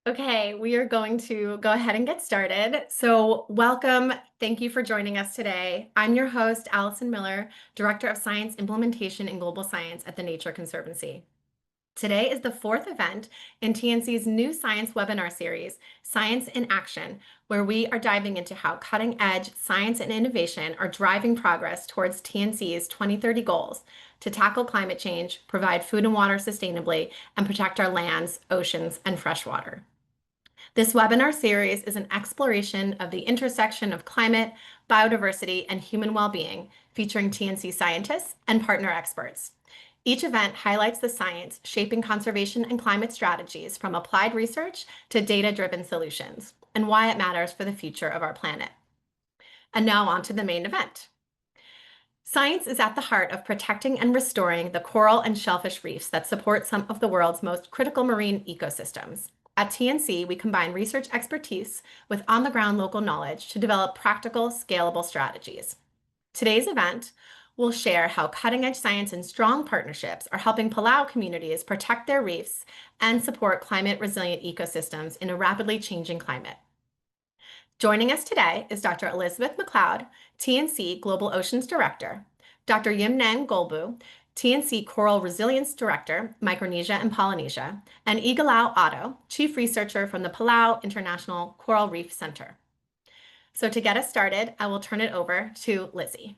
Okay, we are going to go ahead and get started. So, welcome. Thank you for joining us today. I'm your host, Allison Miller, Director of Science Implementation and Global Science at the Nature Conservancy. Today is the fourth event in TNC's new science webinar series, Science in Action, where we are diving into how cutting-edge science and innovation are driving progress towards TNC's 2030 goals to tackle climate change, provide food and water sustainably, and protect our lands, oceans, and freshwater. This webinar series is an exploration of the intersection of climate, biodiversity, and human well-being, featuring TNC scientists and partner experts. Each event highlights the science shaping conservation and climate strategies, from applied research to data-driven solutions, and why it matters for the future of our planet. And now on to the main event. Science is at the heart of protecting and restoring the coral and shellfish reefs that support some of the world's most critical marine ecosystems. At TNC, we combine research expertise with on-the-ground local knowledge to develop practical, scalable strategies. Today's event will share how cutting-edge science and strong partnerships are helping Palau communities protect their reefs and support climate-resilient ecosystems in a rapidly changing climate. Joining us today is Dr. Elizabeth McLeod, TNC Global Oceans Director, Dr. Yimnang Golbuu, TNC Coral Resilience Director, Micronesia and Polynesia, and Ikelau Otto, Chief Researcher from the Palau International Coral Reef Center. So to get us started, I will turn it over to Lizzie.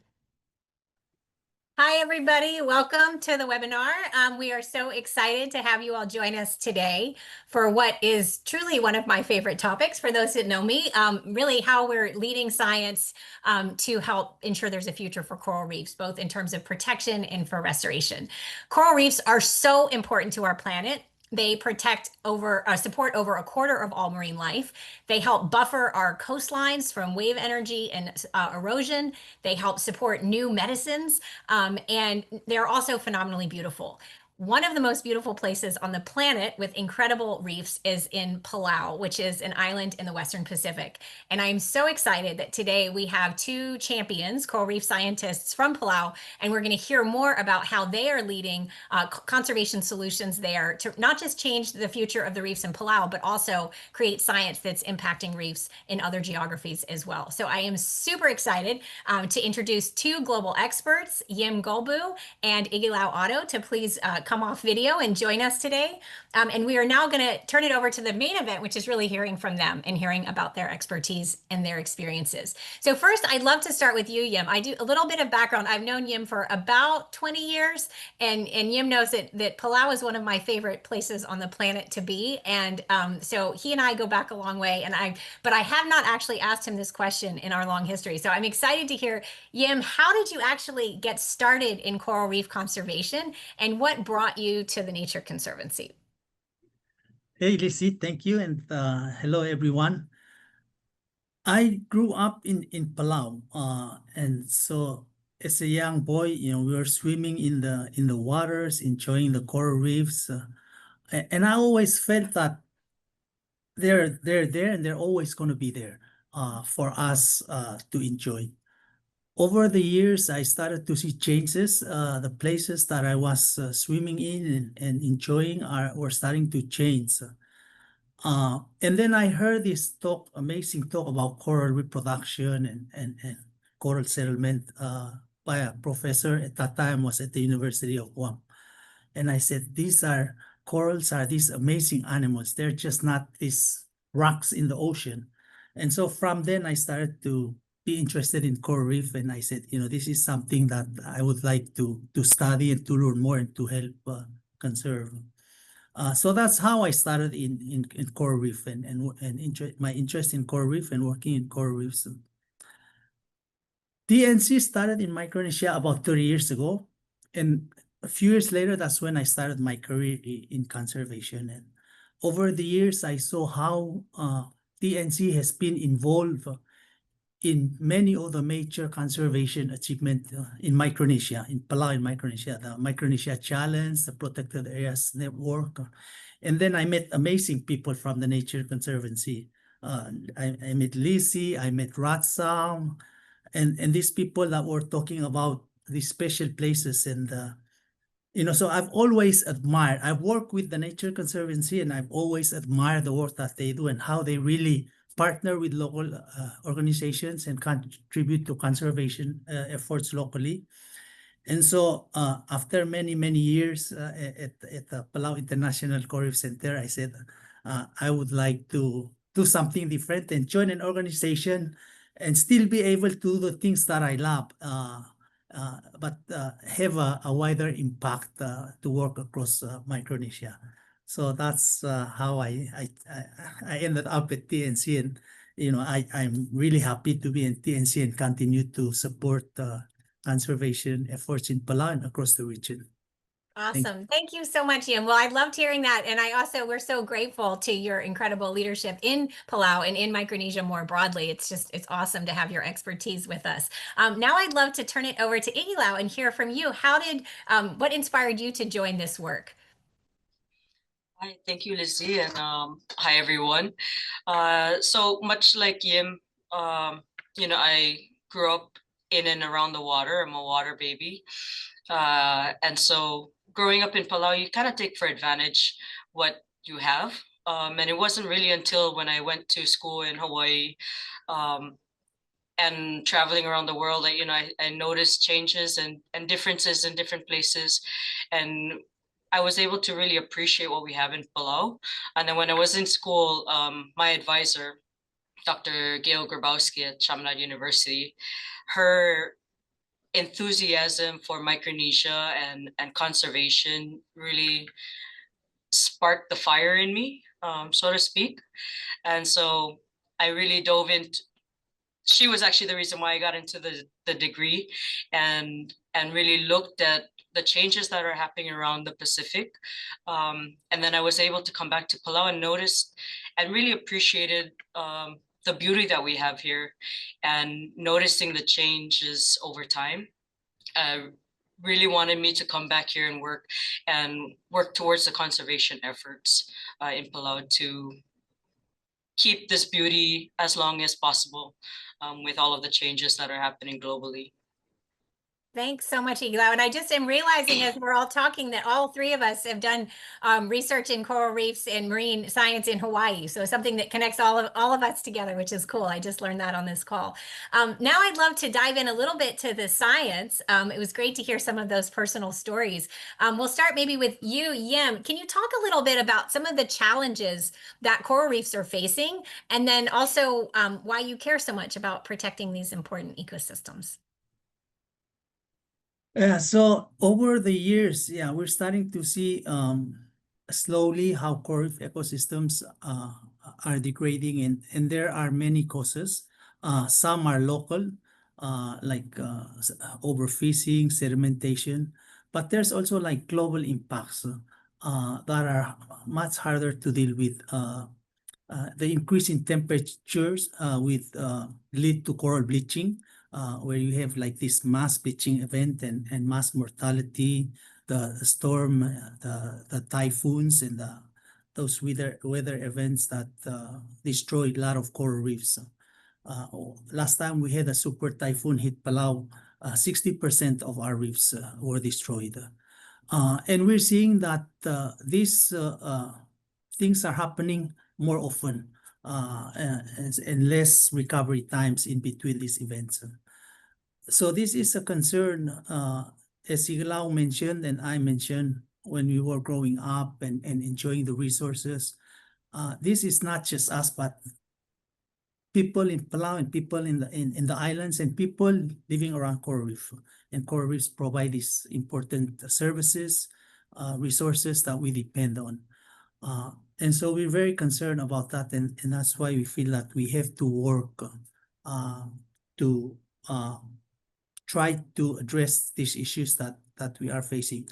Hi, everybody. Welcome to the webinar. We are so excited to have you all join us today for what is truly one of my favorite topics. For those that know me, really how we're leading science to help ensure there's a future for coral reefs, both in terms of protection and for restoration. Coral reefs are so important to our planet. They support over a quarter of all marine life. They help buffer our coastlines from wave energy and erosion. They help support new medicines, and they're also phenomenally beautiful. One of the most beautiful places on the planet with incredible reefs is in Palau, which is an island in the Western Pacific. And I'm so excited that today we have two champions, coral reef scientists from Palau, and we're going to hear more about how they are leading conservation solutions there to not just change the future of the reefs in Palau, but also create science that's impacting reefs in other geographies as well. So I am super excited to introduce two global experts, Yimnang Golbuu and Ikelau Otto, to please come off video and join us today. And we are now going to turn it over to the main event, which is really hearing from them and hearing about their expertise and their experiences. So first, I'd love to start with you, Yim. I do a little bit of background. I've known Yim for about 20 years, and Yim knows that Palau is one of my favorite places on the planet to be. And so he and I go back a long way, but I have not actually asked him this question in our long history. So I'm excited to hear, Yim, how did you actually get started in coral reef conservation, and what brought you to the Nature Conservancy? Hey, Lizzie, thank you. And hello, everyone. I grew up in Palau. And so as a young boy, we were swimming in the waters, enjoying the coral reefs. And I always felt that they're there and they're always going to be there for us to enjoy. Over the years, I started to see changes. The places that I was swimming in and enjoying were starting to change. And then I heard this amazing talk about coral reproduction and coral settlement by a professor at that time was at the University of Guam. And I said, corals are these amazing animals. They're just not these rocks in the ocean. And so from then I started to be interested in coral reef, and I said, this is something that I would like to study and to learn more and to help conserve. So that's how I started in coral reef and my interest in coral reef and working in coral reefs. TNC started in Micronesia about 30 years ago, and a few years later, that's when I started my career in conservation. And over the years, I saw how TNC has been involved in many of the major conservation achievements in Micronesia, in Palau, in Micronesia, the Micronesia Challenge, the Protected Areas Network. And then I met amazing people from the Nature Conservancy. I met Lizzie, I met Ratsam, and these people that were talking about these special places and So I've always admired, I've worked with the Nature Conservancy, and I've always admired the work that they do and how they really partner with local organizations and contribute to conservation efforts locally. And so after many, many years at the Palau International Coral Reef Center, I said, I would like to do something different and join an organization and still be able to do the things that I love, but have a wider impact to work across Micronesia. So that's how I ended up at TNC, and I'm really happy to be in TNC and continue to support conservation efforts in Palau and across the region. Awesome. Thank you so much, Yim. Well, I loved hearing that. And we're so grateful to your incredible leadership in Palau and in Micronesia more broadly. It's awesome to have your expertise with us. Now I'd love to turn it over to Ikelau and hear from you. What inspired you to join this work? Hi, thank you, Lizzie, and hi, everyone. So much like Yim, I grew up in and around the water. I'm a water baby. And so growing up in Palau, you kind of take for advantage what you have. And it wasn't really until when I went to school in Hawaii and traveling around the world that, I noticed changes and differences in different places. And I was able to really appreciate what we have in Palau. And then when I was in school, my advisor, Dr. Gail Grabowski at Chaminade University, her enthusiasm for Micronesia and conservation really sparked the fire in me, so to speak. And so I really dove into. She was actually the reason why I got into the degree, and really looked at the changes that are happening around the Pacific. And then I was able to come back to Palau and noticed and really appreciated the beauty that we have here, and noticing the changes over time. Really wanted me to come back here and work towards the conservation efforts in Palau to keep this beauty as long as possible, with all of the changes that are happening globally. Thanks so much, Ikelau. And I just am realizing as we're all talking that all three of us have done research in coral reefs and marine science in Hawaii. So something that connects all of us together, which is cool. I just learned that on this call. Now I'd love to dive in a little bit to the science. It was great to hear some of those personal stories. We'll start maybe with you, Yim. Can you talk a little bit about some of the challenges that coral reefs are facing, and then also why you care so much about protecting these important ecosystems? Yeah, so over the years, we're starting to see slowly how coral reef ecosystems are degrading, and there are many causes. Some are local, like overfishing, sedimentation, but there's also like global impacts that are much harder to deal with. The increase in temperatures lead to coral bleaching, where you have like this mass bleaching event and mass mortality, the storm, the typhoons, and those weather events that destroy a lot of coral reefs. Last time we had a super typhoon hit Palau, 60% of our reefs were destroyed. And we're seeing that these things are happening more often, and less recovery times in between these events. So this is a concern, as Ikelau mentioned and I mentioned when we were growing up and enjoying the resources. This is not just us, but people in Palau and people in the islands and people living around coral reef. And coral reefs provide these important services, resources that we depend on. And so we're very concerned about that, and that's why we feel that we have to work to try to address these issues that we are facing.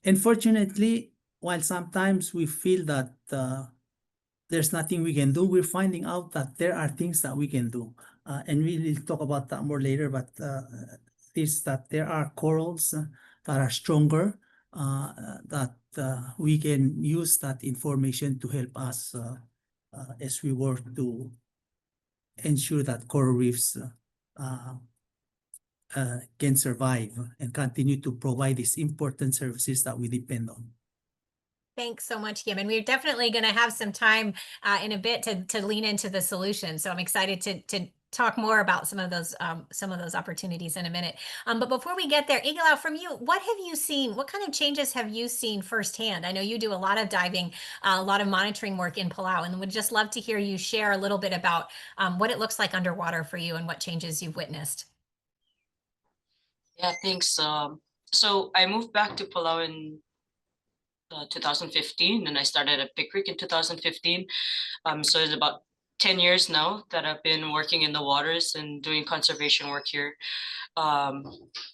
Unfortunately, while sometimes we feel that there's nothing we can do, we're finding out that there are things that we can do. And we'll talk about that more later, but that there are corals that are stronger, that we can use that information to help us as we work to ensure that coral reefs can survive and continue to provide these important services that we depend on. Thanks so much, Kim. And we're definitely going to have some time in a bit to lean into the solution. So I'm excited to talk more about some of those opportunities in a minute. But before we get there, Ikelau, from you, what have you seen? What kind of changes have you seen firsthand? I know you do a lot of diving, a lot of monitoring work in Palau, and would just love to hear you share a little bit about what it looks like underwater for you and what changes you've witnessed. Yeah, thanks. So I moved back to Palau in 2015, and I started at PICRC in 2015. So it's about 10 years now that I've been working in the waters and doing conservation work here.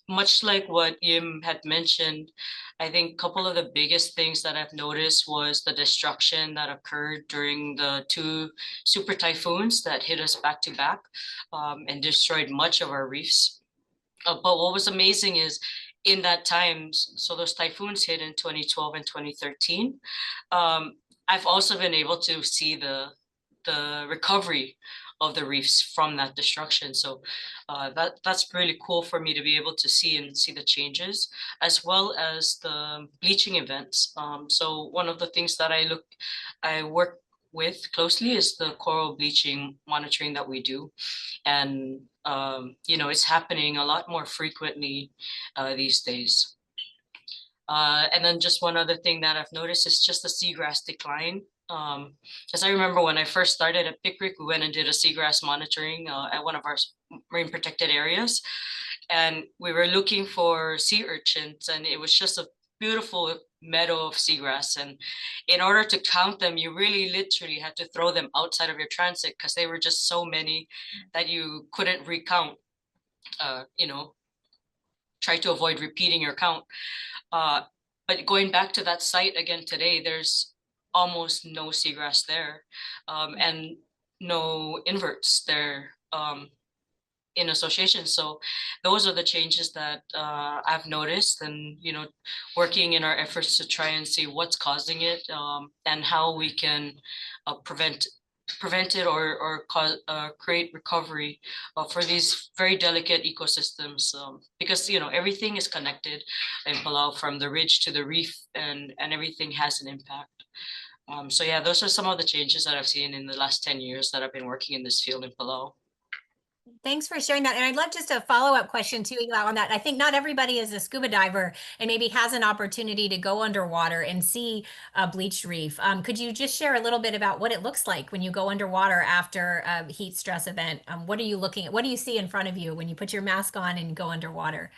Much like what Yim had mentioned, I think a couple of the biggest things that I've noticed was the destruction that occurred during the 2 super typhoons that hit us back to back and destroyed much of our reefs. But what was amazing is in that time, so those typhoons hit in 2012 and 2013, I've also been able to see the recovery of the reefs from that destruction. So that's really cool for me to be able to see the changes, as well as the bleaching events. So one of the things that I work with closely is the coral bleaching monitoring that we do. And it's happening a lot more frequently these days. And then just one other thing that I've noticed is just the seagrass decline. As I remember when I first started at PICRC, we went and did a seagrass monitoring at one of our marine protected areas. And we were looking for sea urchins, and it was just a beautiful meadow of seagrass. And in order to count them, you really literally had to throw them outside of your transit because they were just so many that you couldn't recount, try to avoid repeating your count. But going back to that site again today, there's almost no seagrass there, and no inverts there in association. So those are the changes that I've noticed, and working in our efforts to try and see what's causing it, and how we can prevent it or create recovery for these very delicate ecosystems, because everything is connected in Palau, from the ridge to the reef, and everything has an impact. So yeah, those are some of the changes that I've seen in the last 10 years that I've been working in this field in Palau. Thanks for sharing that. And I'd love just a follow-up question too, Ikelau, on that. I think not everybody is a scuba diver and maybe has an opportunity to go underwater and see a bleached reef. Could you just share a little bit about what it looks like when you go underwater after a heat stress event? What are you looking at? What do you see in front of you when you put your mask on and go underwater?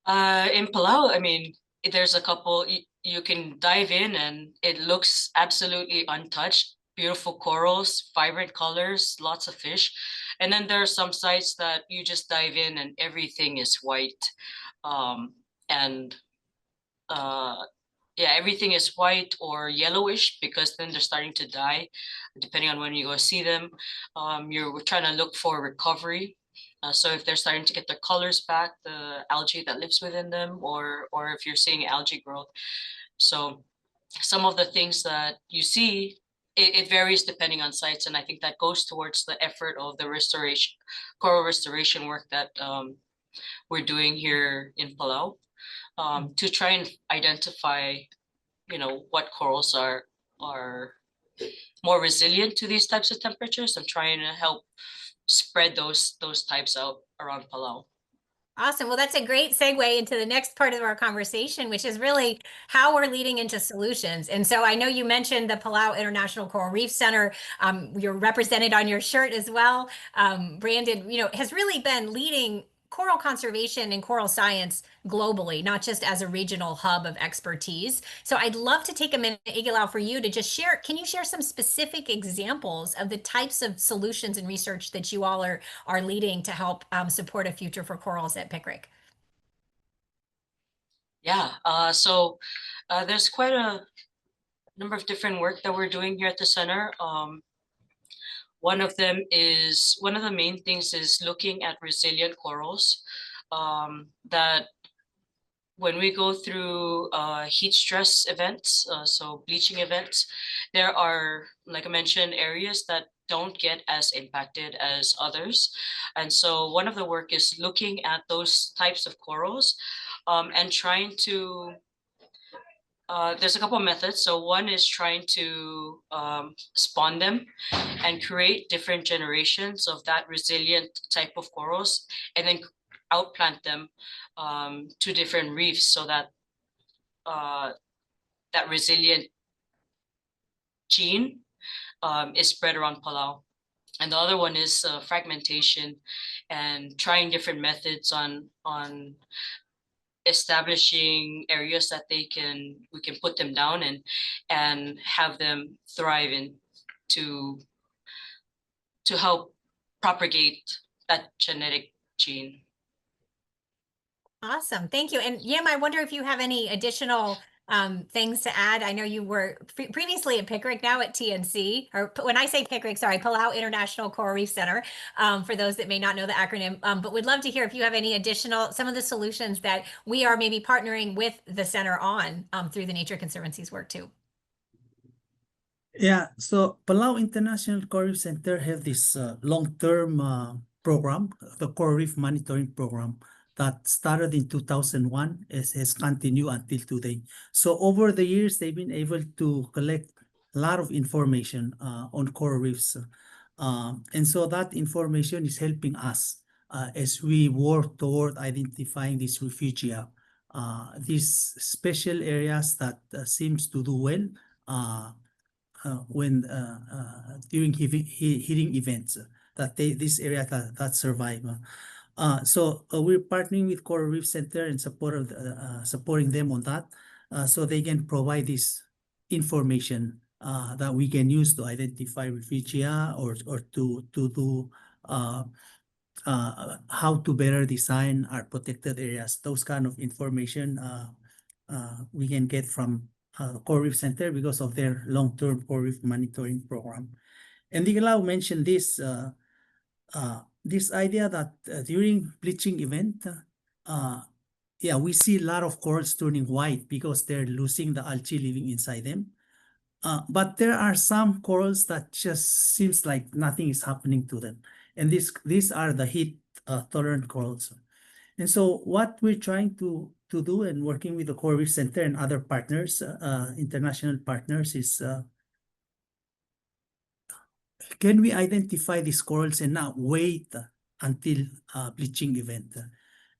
In Palau, I mean, there's a couple, you can dive in and it looks absolutely untouched. Beautiful corals, vibrant colors, lots of fish. And then there are some sites that you just dive in and everything is white. Yeah, everything is white or yellowish, because then they're starting to die, depending on when you go see them. You're trying to look for recovery. So if they're starting to get their colors back, the algae that lives within them, or if you're seeing algae growth. So some of the things that you see, it varies depending on sites, and I think that goes towards the effort of the coral restoration work that we're doing here in Palau, to try and identify, what corals are more resilient to these types of temperatures, and trying to help spread those types out around Palau. Awesome. Well, that's a great segue into the next part of our conversation, which is really how we're leading into solutions. And so I know you mentioned the Palau International Coral Reef Center. You're represented on your shirt as well. Brandon, has really been leading coral conservation and coral science globally, not just as a regional hub of expertise. So I'd love to take a minute, Ikelau, for you to just share. Can you share some specific examples of the types of solutions and research that you all are leading to help support a future for corals at PICRC? Yeah, so there's quite a number of different work that we're doing here at the center. One of the main things is looking at resilient corals, that when we go through heat stress events, so bleaching events, there are, like I mentioned, areas that don't get as impacted as others. And so one of the work is looking at those types of corals and trying to there's a couple of methods. So one is trying to spawn them and create different generations of that resilient type of corals, and then outplant them to different reefs so that that resilient gene is spread around Palau. And the other one is fragmentation and trying different methods on establishing areas that we can put them down and have them thrive in to help propagate that genetic gene. Awesome. Thank you. And Yim, I wonder if you have any additional things to add. I know you were previously at PICRC, now at TNC, or when I say PICRC, sorry, Palau International Coral Reef Center, for those that may not know the acronym, but we'd love to hear if you have any additional, some of the solutions that we are maybe partnering with the center on through the Nature Conservancy's work too. Yeah, so Palau International Coral Reef Center have this long-term program, the Coral Reef Monitoring Program, that started in 2001, has continued until today. So over the years, they've been able to collect a lot of information on coral reefs. And so that information is helping us as we work toward identifying these refugia, these special areas that seems to do well when during heating events that this area that survive. So we're partnering with Coral Reef Center and supporting them on that, so they can provide this information that we can use to identify refugia or to do how to better design our protected areas. Those kind of information we can get from Coral Reef Center because of their long-term coral reef monitoring program. And Ikelau mentioned this idea that during bleaching event, yeah, we see a lot of corals turning white because they're losing the algae living inside them. But there are some corals that just seems like nothing is happening to them. And these are the heat tolerant corals. And so what we're trying to do and working with the Coral Reef Center and other partners, international partners, is can we identify these corals and not wait until bleaching event?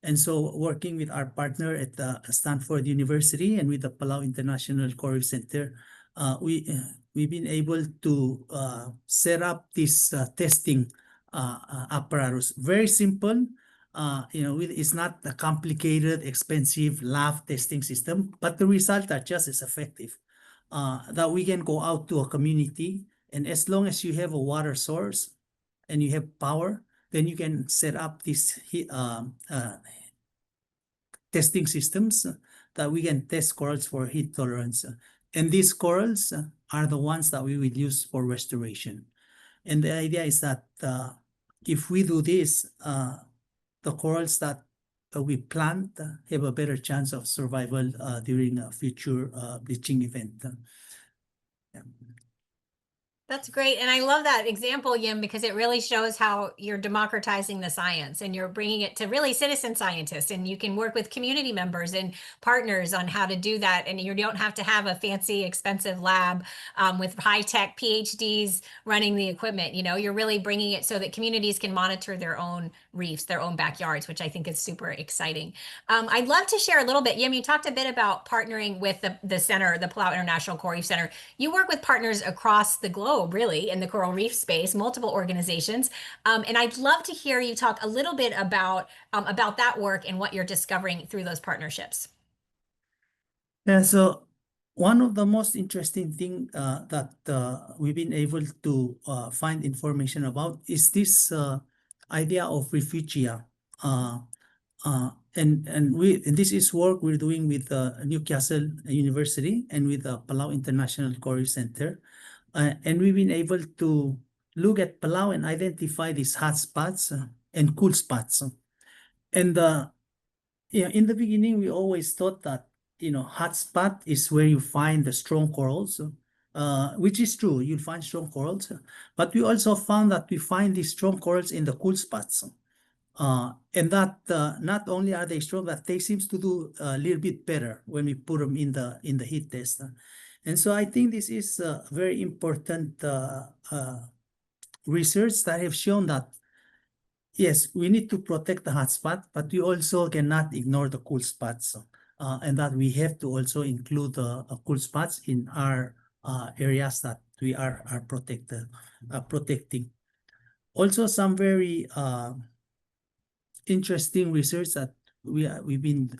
And so working with our partner at Stanford University and with the Palau International Coral Reef Center, we've been able to set up this testing apparatus. Very simple. It's not a complicated, expensive lab testing system, but the results are just as effective. That we can go out to a community, and as long as you have a water source and you have power, then you can set up these testing systems that we can test corals for heat tolerance. And these corals are the ones that we will use for restoration. And the idea is that if we do this, the corals that we plant have a better chance of survival during a future bleaching event. Yeah. That's great. And I love that example, Yim, because it really shows how you're democratizing the science and you're bringing it to really citizen scientists, and you can work with community members and partners on how to do that. And you don't have to have a fancy, expensive lab with high-tech PhDs running the equipment. You're really bringing it so that communities can monitor their own reefs, their own backyards, which I think is super exciting. I'd love to share a little bit. Yim, you talked a bit about partnering with the center, the Palau International Coral Reef Center. You work with partners across the globe, really, in the coral reef space, multiple organizations. And I'd love to hear you talk a little bit about that work and what you're discovering through those partnerships. Yeah, so one of the most interesting thing that we've been able to find information about is this idea of refugia. And this is work we're doing with Newcastle University and with the Palau International Coral Reef Center. And we've been able to look at Palau and identify these hot spots and cool spots. And in the beginning, we always thought that hot spot is where you find the strong corals. which is true. You'll find strong corals, but we also found that we find these strong corals in the cool spots. And that not only are they strong, but they seem to do a little bit better when we put them in the heat test. And so I think this is very important research that have shown that, yes, we need to protect the hot spot, but we also cannot ignore the cool spots. And that we have to also include the cool spots in our areas that we are protecting. Also, some very interesting research that we've been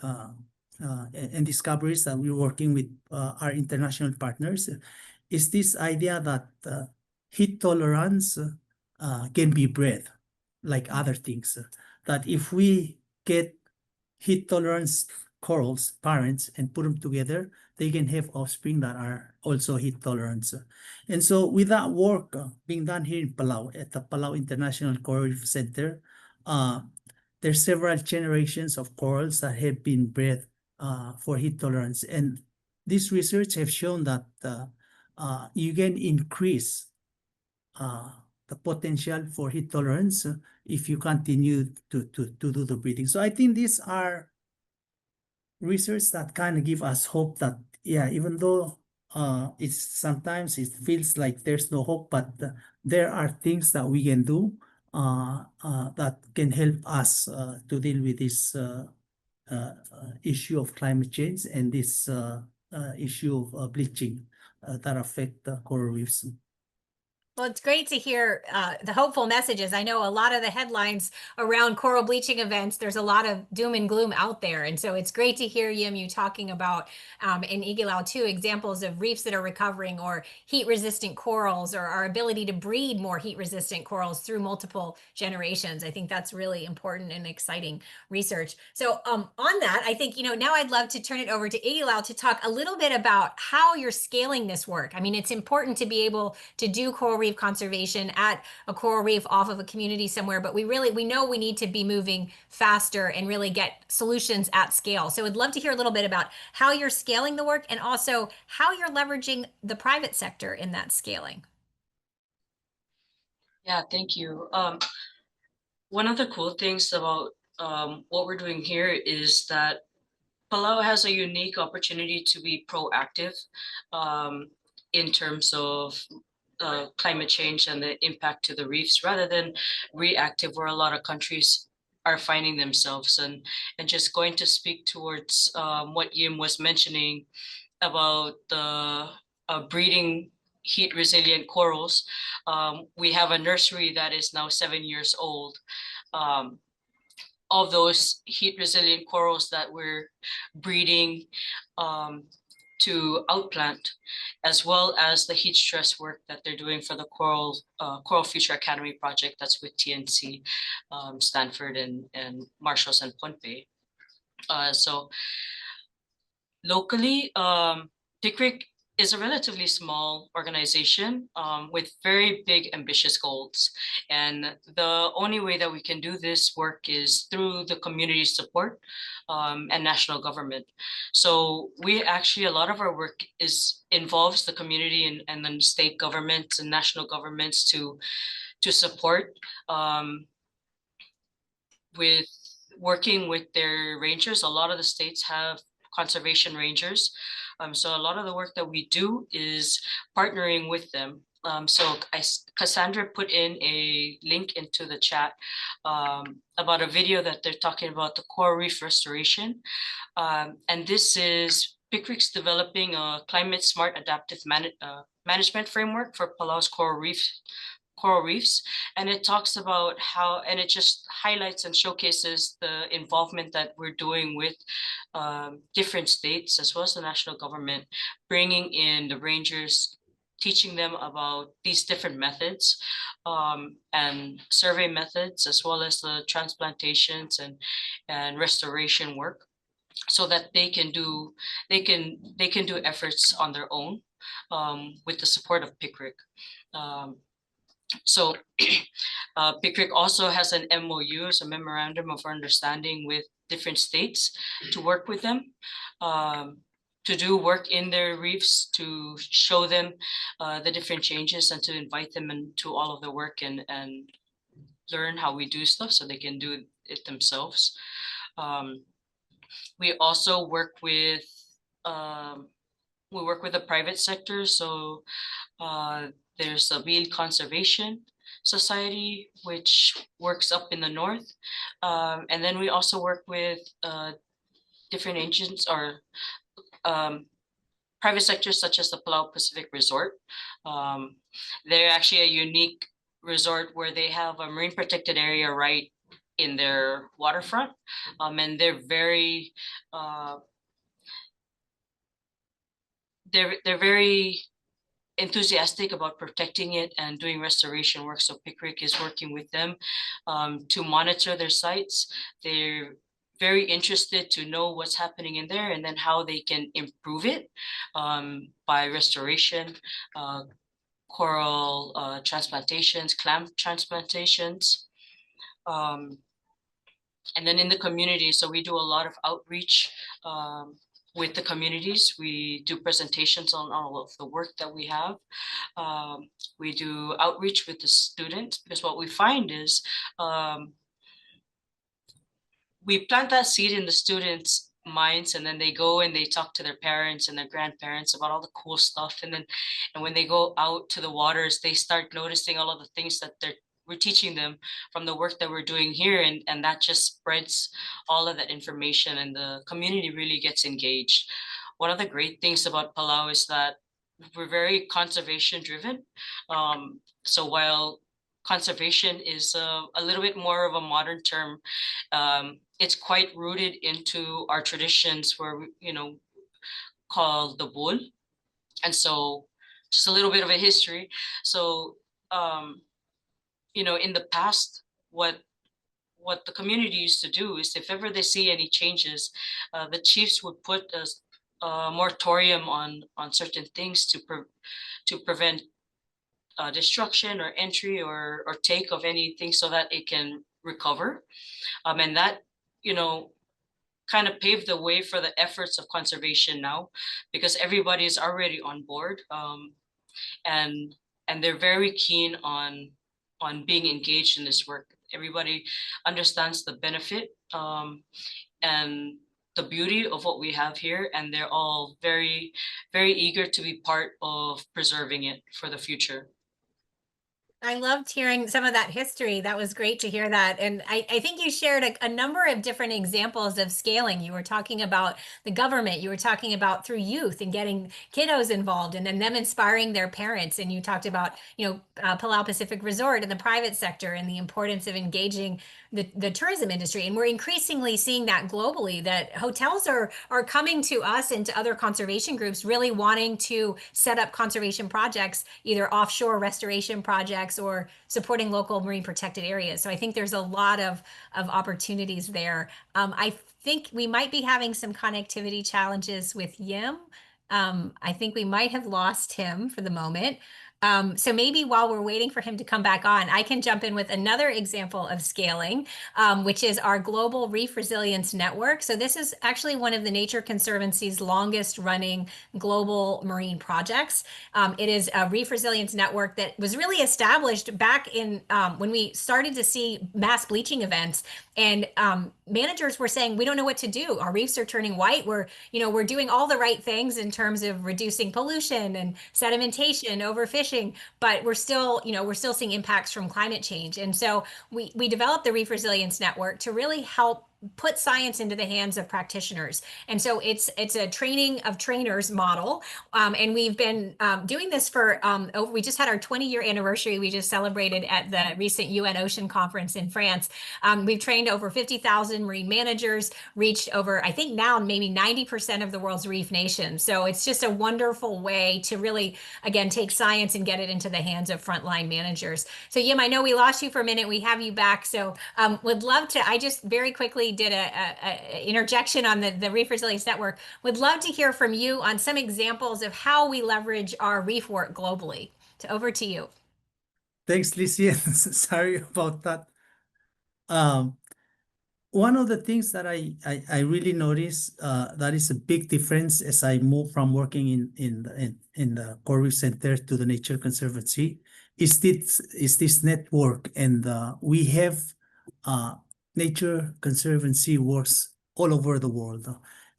and discoveries that we're working with our international partners is this idea that heat tolerance can be bred like other things. That if we get heat tolerance corals, parents, and put them together, they can have offspring that are also heat tolerant. And so with that work being done here in Palau, at the Palau International Coral Reef Center, there's several generations of corals that have been bred for heat tolerance. And this research have shown that you can increase the potential for heat tolerance if you continue to do the breeding. So I think these are research that kind of give us hope that, yeah, even though sometimes it feels like there's no hope, but there are things that we can do that can help us to deal with this issue of climate change and this issue of bleaching that affect the coral reefs. Well, it's great to hear the hopeful messages. I know a lot of the headlines around coral bleaching events, there's a lot of doom and gloom out there. And so it's great to hear, Yim, you talking about in Ikelau too, examples of reefs that are recovering or heat-resistant corals or our ability to breed more heat-resistant corals through multiple generations. I think that's really important and exciting research. So on that, I think, now I'd love to turn it over to Ikelau to talk a little bit about how you're scaling this work. I mean, it's important to be able to do coral reef conservation at a coral reef off of a community somewhere, but we know we need to be moving faster and really get solutions at scale. So I'd love to hear a little bit about how you're scaling the work and also how you're leveraging the private sector in that scaling. Yeah, thank you. One of the cool things about what we're doing here is that Palau has a unique opportunity to be proactive in terms of climate change and the impact to the reefs, rather than reactive, where a lot of countries are finding themselves. And just going to speak towards what Yim was mentioning about the breeding heat resilient corals. We have a nursery that is now 7 years old. Of those heat resilient corals that we're breeding to outplant, as well as the heat stress work that they're doing for the Coral Future Academy project that's with TNC, Stanford and Marshalls and Pohnpei. So locally, PICRC is a relatively small organization with very big, ambitious goals. And the only way that we can do this work is through the community support and national government. So we actually, a lot of our work involves the community and then state governments and national governments to support with working with their rangers. A lot of the states have conservation rangers. So a lot of the work that we do is partnering with them. So Cassandra put in a link into the chat about a video that they're talking about the coral reef restoration. And this is PICRC's developing a climate smart adaptive management framework for Palau's coral reefs, and it talks about how, and it just highlights and showcases the involvement that we're doing with different states as well as the national government, bringing in the rangers, teaching them about these different methods and survey methods, as well as the transplantations and restoration work, so that they can do efforts on their own with the support of PICRC. So PICRC also has an MOU, so Memorandum of Understanding, with different states to work with them do work in their reefs, to show them the different changes, and to invite them into all of the work and learn how we do stuff so they can do it themselves. We also work with the private sector. So there's a Beal Conservation Society, which works up in the north. And then we also work with different agents or private sectors such as the Palau Pacific Resort. They're actually a unique resort where they have a marine protected area right in their waterfront. And they're very they're very enthusiastic about protecting it and doing restoration work. So PICRC is working with them to monitor their sites. They're very interested to know what's happening in there and then how they can improve it by restoration, coral transplantations, clam transplantations. And then in the community, so we do a lot of outreach with the communities. We do presentations on all of the work that we have. We do outreach with the students, because what we find is we plant that seed in the students' minds, and then they go and they talk to their parents and their grandparents about all the cool stuff. And when they go out to the waters, they start noticing all of the things that we're teaching them from the work that we're doing here, and that just spreads all of that information, and the community really gets engaged. One of the great things about Palau is that we're very conservation driven. So while conservation is a little bit more of a modern term, it's quite rooted into our traditions, where we, called the bull. And so just a little bit of a history. So in the past, what the community used to do is, if ever they see any changes, the chiefs would put a moratorium on certain things to prevent destruction or entry or take of anything, so that it can recover. And that, kind of paved the way for the efforts of conservation now, because everybody is already on board, and they're very keen on being engaged in this work. Everybody understands the benefit and the beauty of what we have here, and they're all very, very eager to be part of preserving it for the future. I loved hearing some of that history. That was great to hear that. And I think you shared a number of different examples of scaling. You were talking about the government, you were talking about through youth and getting kiddos involved, and then them inspiring their parents. And you talked about, Palau Pacific Resort and the private sector and the importance of engaging the tourism industry. And we're increasingly seeing that globally, that hotels are coming to us and to other conservation groups, really wanting to set up conservation projects, either offshore restoration projects or supporting local marine protected areas. So I think there's a lot of opportunities there. I think we might be having some connectivity challenges with Yim. I think we might have lost him for the moment. So maybe while we're waiting for him to come back on, I can jump in with another example of scaling, which is our Global Reef Resilience Network. So this is actually one of the Nature Conservancy's longest running global marine projects. It is a reef resilience network that was really established back in when we started to see mass bleaching events, and managers were saying, we don't know what to do. Our reefs are turning white. We're doing all the right things in terms of reducing pollution and sedimentation, overfishing, but we're still seeing impacts from climate change. And so we developed the Reef Resilience Network to really help put science into the hands of practitioners. And so it's a training of trainers model. And we've been doing this for, we just had our 20-year anniversary. We just celebrated at the recent UN Ocean Conference in France. We've trained over 50,000 marine managers, reached over, I think now maybe 90% of the world's reef nations. So it's just a wonderful way to really, again, take science and get it into the hands of frontline managers. So Yim, I know we lost you for a minute. We have you back. So would love to, I just very quickly did a interjection on the Reef Resilience Network. Would love to hear from you on some examples of how we leverage our reef work globally. So over to you. Thanks, Lizzie. Sorry about that. one of the things that I really notice that is a big difference as I move from working in the Coral Reef Center to the Nature Conservancy is this network, and we have Nature Conservancy works all over the world,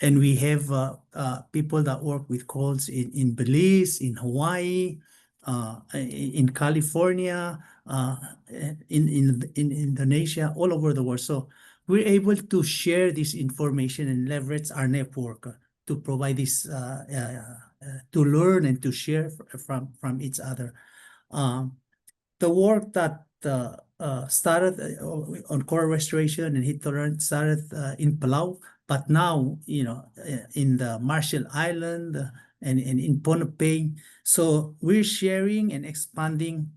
and we have people that work with corals in Belize, in Hawaii, in California, in Indonesia, all over the world. So we're able to share this information and leverage our network to provide this, to learn and to share from each other. The work that started on coral restoration and heat tolerance started in Palau, but now, in the Marshall Island and in Pohnpei. So we're sharing and expanding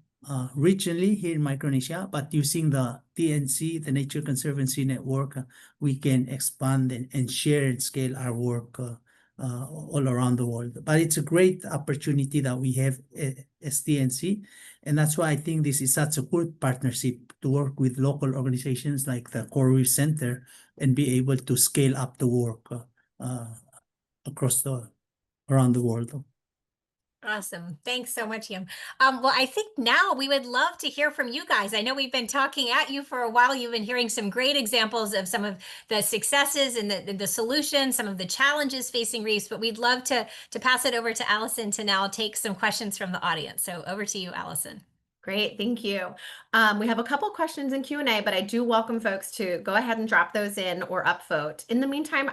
regionally here in Micronesia, but using the TNC, the Nature Conservancy Network, we can expand and share and scale our work all around the world. But it's a great opportunity that we have as TNC, and that's why I think this is such a good partnership to work with local organizations like the Coral Reef Center and be able to scale up the work around the world. Awesome. Thanks so much, Yim. Well, I think now we would love to hear from you guys. I know we've been talking at you for a while. You've been hearing some great examples of some of the successes and the solutions, some of the challenges facing reefs, but we'd love to pass it over to Allison to now take some questions from the audience. So over to you, Allison. Great, thank you. We have a couple questions in Q&A, but I do welcome folks to go ahead and drop those in or upvote. In the meantime,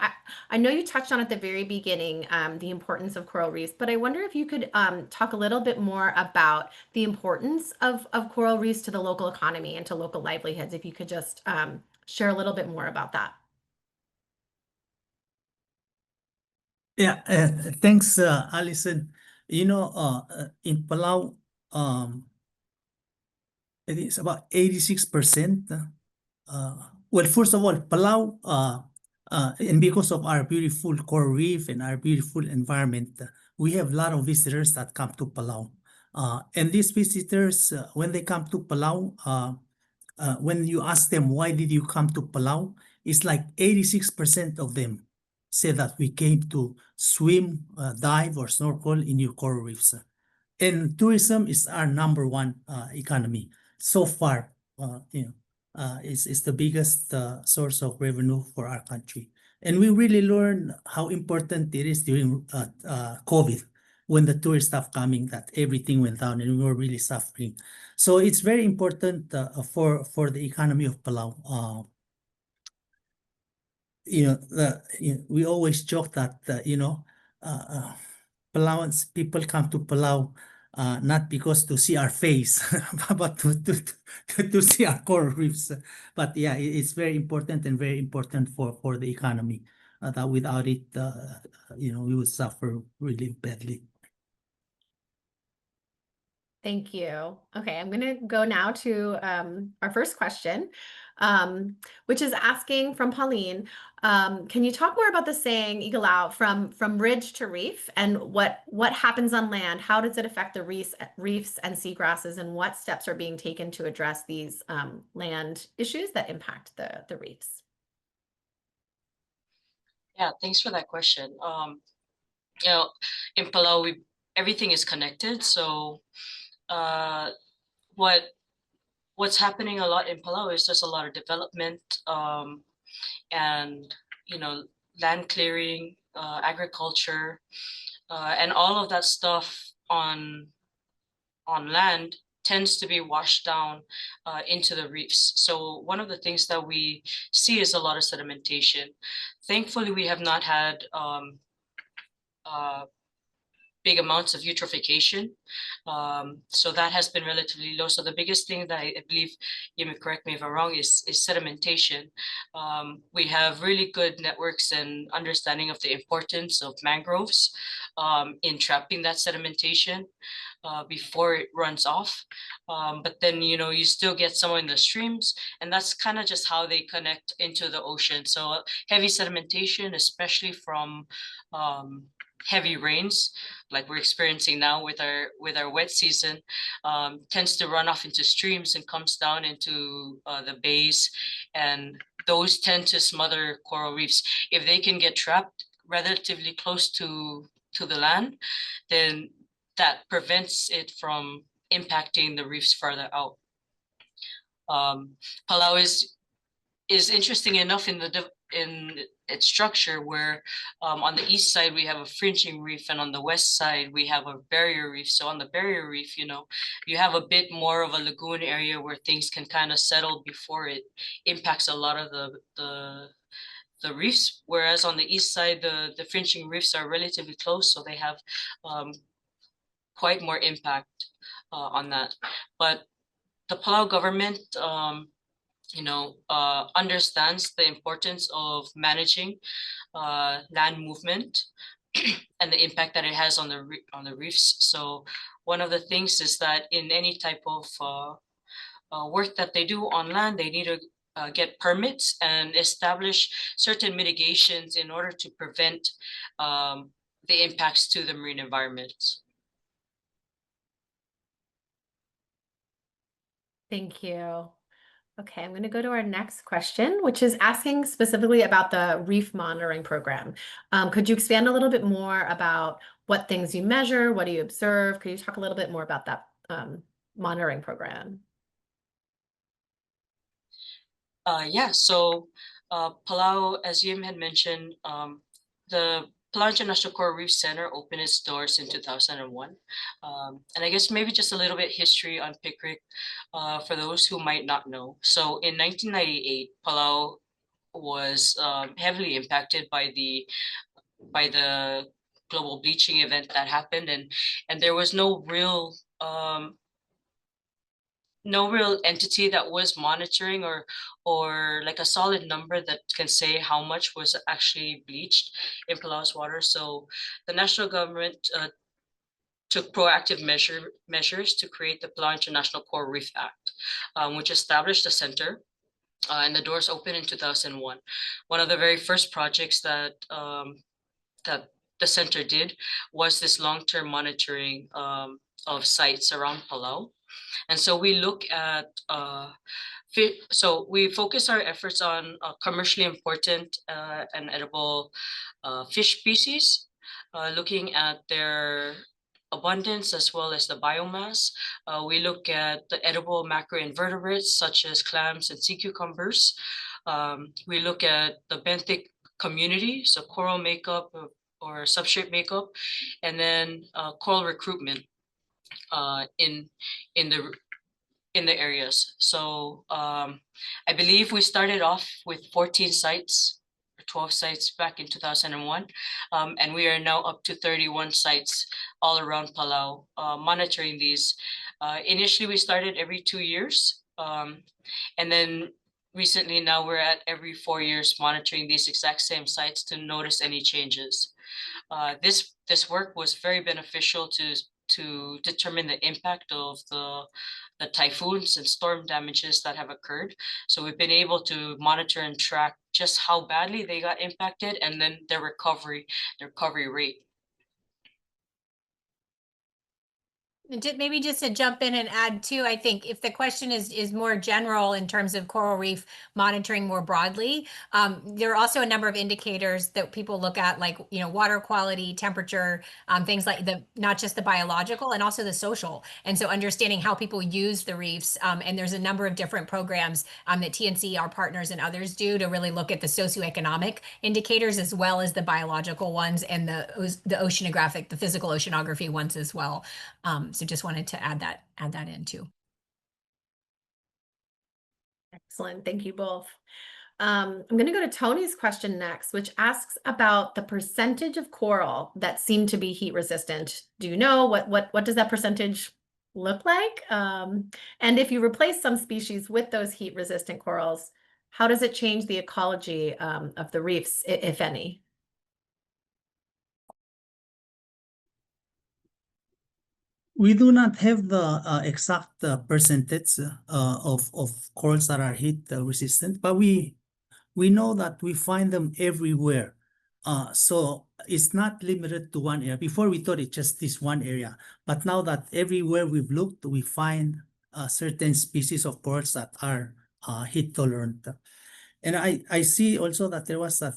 I know you touched on at the very beginning the importance of coral reefs, but I wonder if you could talk a little bit more about the importance of coral reefs to the local economy and to local livelihoods. If you could just share a little bit more about that. Yeah, thanks, Allison. In Palau, I think it's about 86%. Well, first of all, Palau, and because of our beautiful coral reef and our beautiful environment, we have a lot of visitors that come to Palau. And these visitors, when they come to Palau, when you ask them, why did you come to Palau? It's like 86% of them say that we came to swim, dive, or snorkel in your coral reefs. And tourism is our number one economy. So far, it's the biggest source of revenue for our country. And we really learned how important it is during COVID, when the tourists stopped coming, that everything went down and we were really suffering. So it's very important for the economy of Palau. We always joke that Palauans people come to Palau not because to see our face, but to see our coral reefs. But yeah, it's very important and very important for the economy. That without it, we would suffer really badly. Thank you. Okay, I'm going to go now to our first question, which is asking from Pauline, can you talk more about the saying Ikelau from ridge to reef, and what happens on land? How does it affect the reefs and seagrasses, and what steps are being taken to address these land issues that impact the reefs? Yeah, thanks for that question. In Palau, everything is connected. So what's happening a lot in Palau is there's a lot of development and land clearing, agriculture, and all of that stuff on land tends to be washed down into the reefs. So one of the things that we see is a lot of sedimentation. Thankfully, we have not had big amounts of eutrophication. So that has been relatively low. So the biggest thing that I believe, you may correct me if I'm wrong, is sedimentation. We have really good networks and understanding of the importance of mangroves in trapping that sedimentation before it runs off. But then, you still get some in the streams, and that's kind of just how they connect into the ocean. So heavy sedimentation, especially from heavy rains like we're experiencing now with our wet season, tends to run off into streams and comes down into the bays, and those tend to smother coral reefs. If they can get trapped relatively close to the land, then that prevents it from impacting the reefs further out. Palau is interesting enough in its structure, where on the east side we have a fringing reef, and on the west side we have a barrier reef. So on the barrier reef, you have a bit more of a lagoon area where things can kind of settle before it impacts a lot of the reefs, whereas on the east side the fringing reefs are relatively close, so they have quite more impact on that. But the Palau government understands the importance of managing land movement and the impact that it has on the reefs. So one of the things is that in any type of work that they do on land, they need to get permits and establish certain mitigations in order to prevent the impacts to the marine environment. Thank you. Okay, I'm going to go to our next question, which is asking specifically about the reef monitoring program. Could you expand a little bit more about what things you measure, what do you observe? Could you talk a little bit more about that monitoring program? Yeah, so Palau, as Yim had mentioned, the Palau International Coral Reef Center opened its doors in 2001. And I guess maybe just a little bit history on PICRC for those who might not know. So in 1998, Palau was heavily impacted by the global bleaching event that happened, and there was no real entity that was monitoring or like a solid number that can say how much was actually bleached in Palau's water. So the national government took proactive measures to create the Palau International Coral Reef Act, which established a center, and the doors opened in 2001. One of the very first projects that the center did was this long-term monitoring of sites around Palau. And so we look at, so we focus our efforts on commercially important and edible fish species, looking at their abundance as well as the biomass. We look at the edible macroinvertebrates such as clams and sea cucumbers. We look at the benthic community, so coral makeup or substrate makeup, and then coral recruitment in the areas. So I believe we started off with 14 sites or 12 sites back in 2001, and we are now up to 31 sites all around Palau monitoring these. Initially, we started every 2 years, and then recently now we're at every 4 years monitoring these exact same sites to notice any changes. This work was very beneficial to determine the impact of the typhoons and storm damages that have occurred. So we've been able to monitor and track just how badly they got impacted, and then their recovery rate. Maybe just to jump in and add too, I think if the question is more general in terms of coral reef monitoring more broadly, there are also a number of indicators that people look at, like water quality, temperature, things like not just the biological and also the social. And so understanding how people use the reefs, and there's a number of different programs that TNC, our partners, and others do to really look at the socioeconomic indicators as well as the biological ones and the oceanographic, the physical oceanography ones as well. So just wanted to add that in too. Excellent. Thank you both. I'm going to go to Tony's question next, which asks about the percentage of coral that seem to be heat resistant. Do you know what does that percentage look like? And if you replace some species with those heat resistant corals, how does it change the ecology of the reefs, if any? We do not have the exact percentage of corals that are heat resistant, but we know that we find them everywhere. So it's not limited to one area. Before we thought it's just this one area, but now that everywhere we've looked, we find certain species of corals that are heat tolerant. And I see also that there was a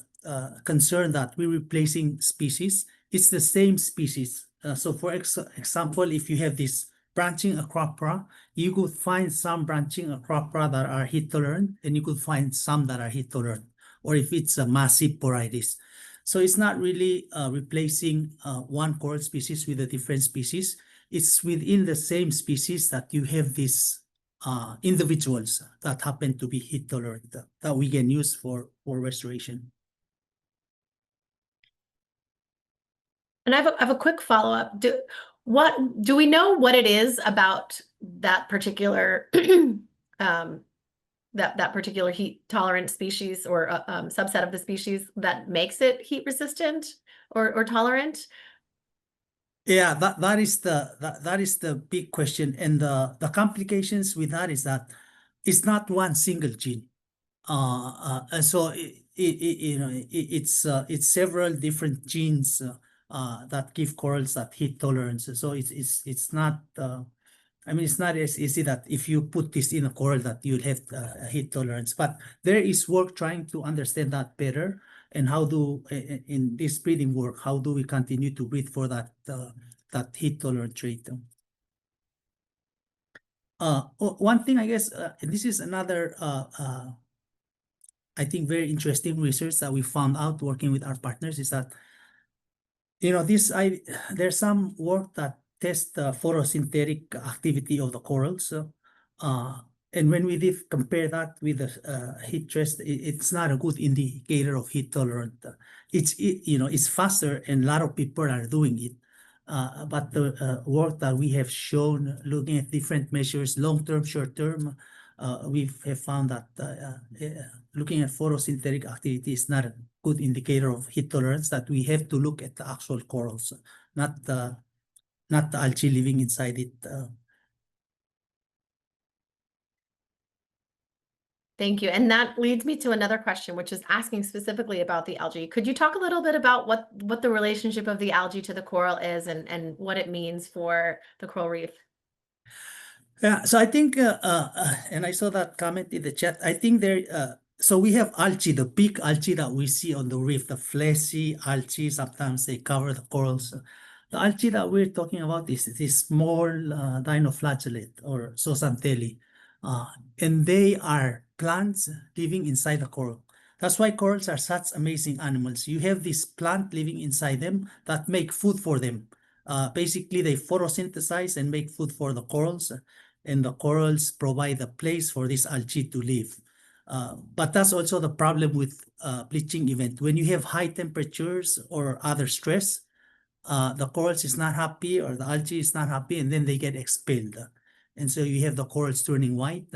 concern that we're replacing species. It's the same species. So for example, if you have this branching acropora, you could find some branching acropora that are heat tolerant, and you could find some that are heat tolerant, or if it's a massive porides. So it's not really replacing one coral species with a different species. It's within the same species that you have these individuals that happen to be heat tolerant that we can use for restoration. And I have a quick follow-up. Do we know what it is about that particular that particular heat tolerant species or subset of the species that makes it heat resistant or tolerant? Yeah, that is the big question, and the complications with that is that it's not one single gene. And so it's several different genes that give corals that heat tolerance. So it's not. I mean, it's not as easy that if you put this in a coral that you'll have heat tolerance. But there is work trying to understand that better, and how do in this breeding work, how do we continue to breed for that heat tolerant trait? One thing, I guess, this is another I think very interesting research that we found out working with our partners is that, there's some work that tests the photosynthetic activity of the corals. And when we did compare that with the heat stress, it's not a good indicator of heat tolerant. It's faster, and a lot of people are doing it. But the work that we have shown, looking at different measures, long-term, short-term, we have found that looking at photosynthetic activity is not a good indicator of heat tolerance, that we have to look at the actual corals, not the algae living inside it. Thank you. And that leads me to another question, which is asking specifically about the algae. Could you talk a little bit about what the relationship of the algae to the coral is, and what it means for the coral reef? Yeah, so I think, and I saw that comment in the chat. I think so we have algae, the big algae that we see on the reef, the fleshy algae. Sometimes they cover the corals. The algae that we're talking about is this small dinoflagellate or zooxanthellae, and they are plants living inside the coral. That's why corals are such amazing animals. You have this plant living inside them that make food for them. Basically, they photosynthesize and make food for the corals, and the corals provide a place for this algae to live. But that's also the problem with bleaching event. When you have high temperatures or other stress, the corals is not happy, or the algae is not happy, and then they get expelled. And so you have the corals turning white.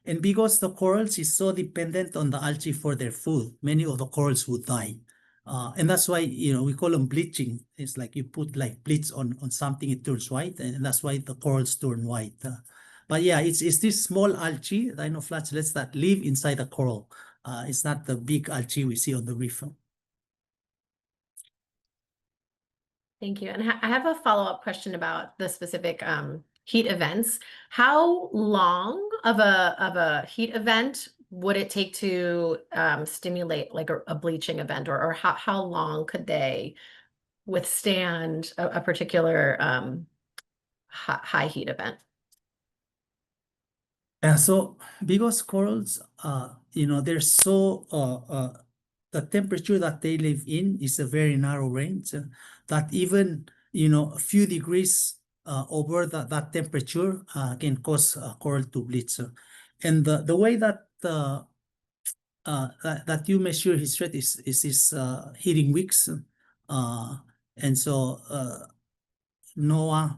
And because the corals is so dependent on the algae for their food, many of the corals would die. And that's why, we call them bleaching. It's like you put like bleach on something, it turns white, and that's why the corals turn white. But yeah, it's this small algae, dinoflagellates, that live inside the coral. It's not the big algae we see on the reef. Thank you. And I have a follow-up question about the specific heat events. How long of a heat event would it take to stimulate like a bleaching event, or how long could they withstand a particular high heat event? And so because corals, they're so the temperature that they live in is a very narrow range, that even a few degrees over that temperature can cause coral to bleach. And the way that that you measure his rate is this heating weeks, and so NOAA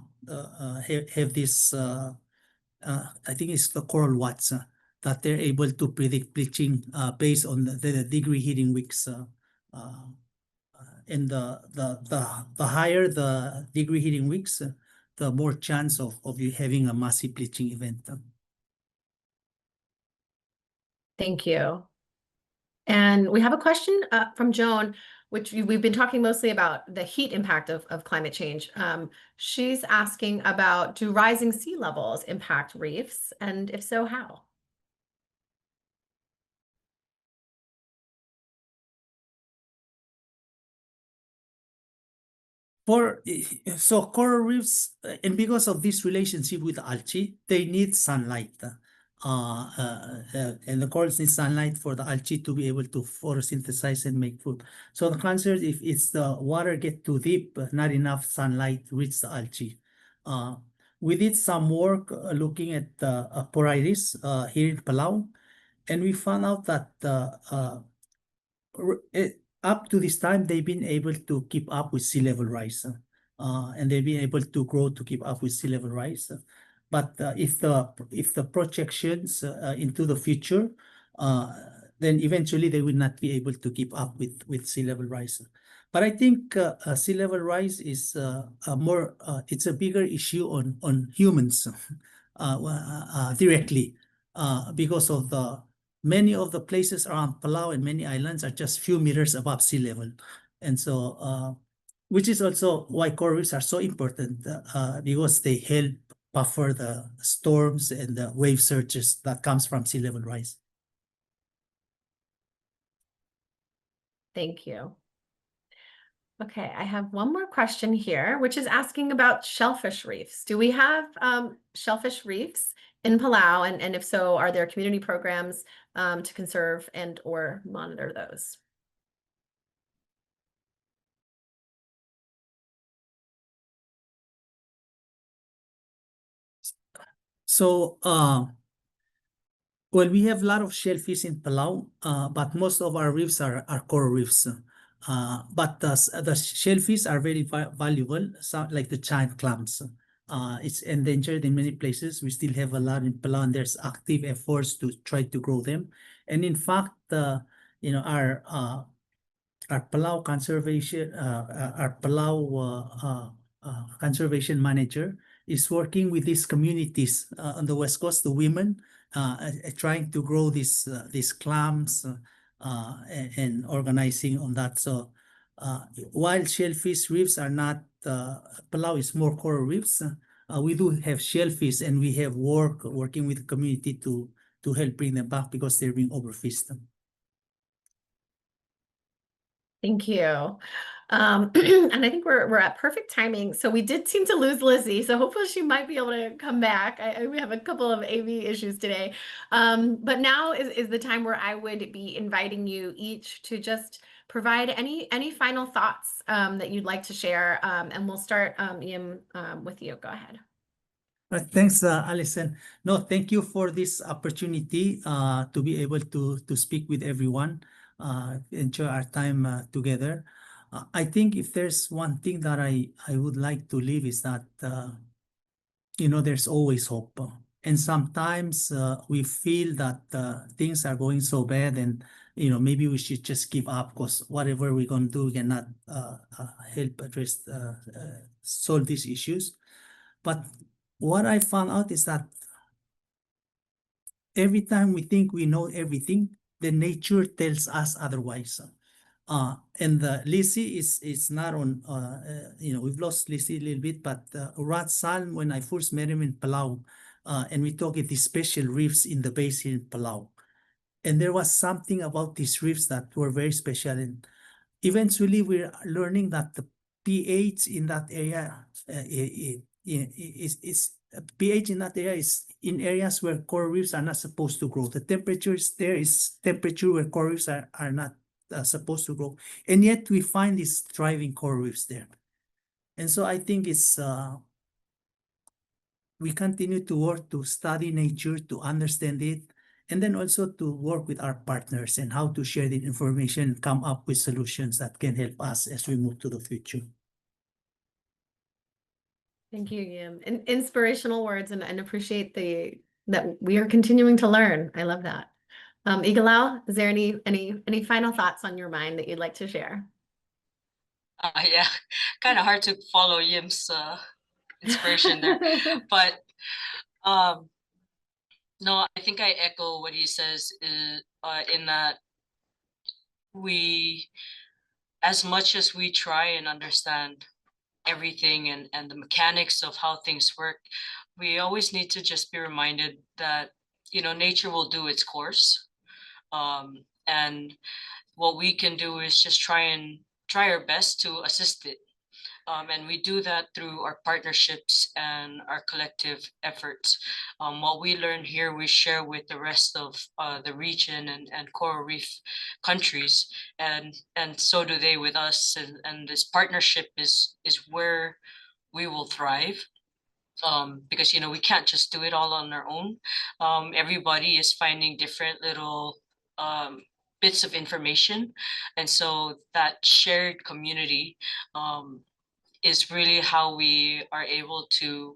have this. I think it's the coral watts that they're able to predict bleaching based on the degree heating weeks. And the higher the degree heating weeks, the more chance of you having a massive bleaching event. Thank you. And we have a question from Joan, which we've been talking mostly about the heat impact of climate change. She's asking about, do rising sea levels impact reefs? And if so, how? So coral reefs, and because of this relationship with algae, they need sunlight. And the corals need sunlight for the algae to be able to photosynthesize and make food. So the answer is if it's the water get too deep, not enough sunlight reach the algae. We did some work looking at porites here in Palau, and we found out that up to this time, they've been able to keep up with sea level rise, and they've been able to grow to keep up with sea level rise. But if the projections into the future, then eventually they will not be able to keep up with sea level rise. But I think sea level rise is it's a bigger issue on humans directly because of many of the places around Palau and many islands are just few meters above sea level. And so, which is also why coral reefs are so important because they help buffer the storms and the wave surges that comes from sea level rise. Thank you. Okay, I have one more question here, which is asking about shellfish reefs. Do we have shellfish reefs in Palau? And if so, are there community programs to conserve and or monitor those? So, well, we have a lot of shellfish in Palau, but most of our reefs are coral reefs. But the shellfish are very valuable, like the giant clams. It's endangered in many places. We still have a lot in Palau, and there's active efforts to try to grow them. And in fact, our Palau conservation manager is working with these communities on the West Coast, the women, trying to grow these clams and organizing on that. So while shellfish reefs are not, Palau is more coral reefs. We do have shellfish, and we have working with the community to help bring them back because they're being overfished. Thank you. And I think we're at perfect timing. So we did seem to lose Lizzie. So hopefully she might be able to come back. We have a couple of AV issues today. But now is the time where I would be inviting you each to just provide any final thoughts that you'd like to share. And we'll start, Yim, with you. Go ahead. Thanks, Alison. No, thank you for this opportunity to be able to speak with everyone, enjoy our time together. I think if there's one thing that I would like to leave is that, there's always hope. And sometimes we feel that things are going so bad and, maybe we should just give up because whatever we're going to do, we cannot help address, solve these issues. But what I found out is that every time we think we know everything, the nature tells us otherwise. And Lizzie is not on, we've lost Lizzie a little bit, but Ratsal, when I first met him in Palau, and we talked at these special reefs in the basin in Palau. And there was something about these reefs that were very special. And eventually we're learning that the pH in that area pH in that area is in areas where coral reefs are not supposed to grow. The temperatures there is temperature where coral reefs are not supposed to grow. And yet we find these thriving coral reefs there. And so I think it's, we continue to work to study nature, to understand it, and then also to work with our partners and how to share the information and come up with solutions that can help us as we move to the future. Thank you, Yim. Inspirational words, and appreciate that we are continuing to learn. I love that. Ikelau, is there any final thoughts on your mind that you'd like to share? Yeah, kind of hard to follow Yim's inspiration there, but no, I think I echo what he says in that we, as much as we try and understand everything and the mechanics of how things work, we always need to just be reminded that, nature will do its course. And what we can do is just try our best to assist it. And we do that through our partnerships and our collective efforts. What we learn here, we share with the rest of the region and coral reef countries, and so do they with us. And this partnership is where we will thrive. Because we can't just do it all on our own. Everybody is finding different little bits of information, and so that shared community is really how we are able to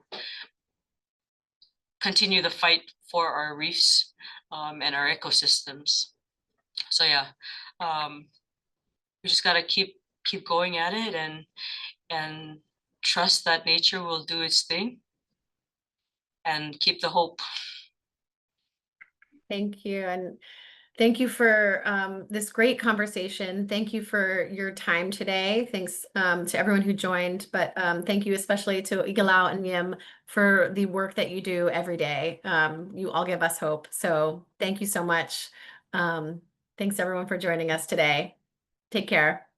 continue the fight for our reefs and our ecosystems. So yeah, we just gotta keep going at it and trust that nature will do its thing and keep the hope. Thank you. And thank you for this great conversation. Thank you for your time today. Thanks to everyone who joined, but thank you especially to Ikelau and Yim for the work that you do every day. You all give us hope. So thank you so much. Thanks everyone for joining us today. Take care.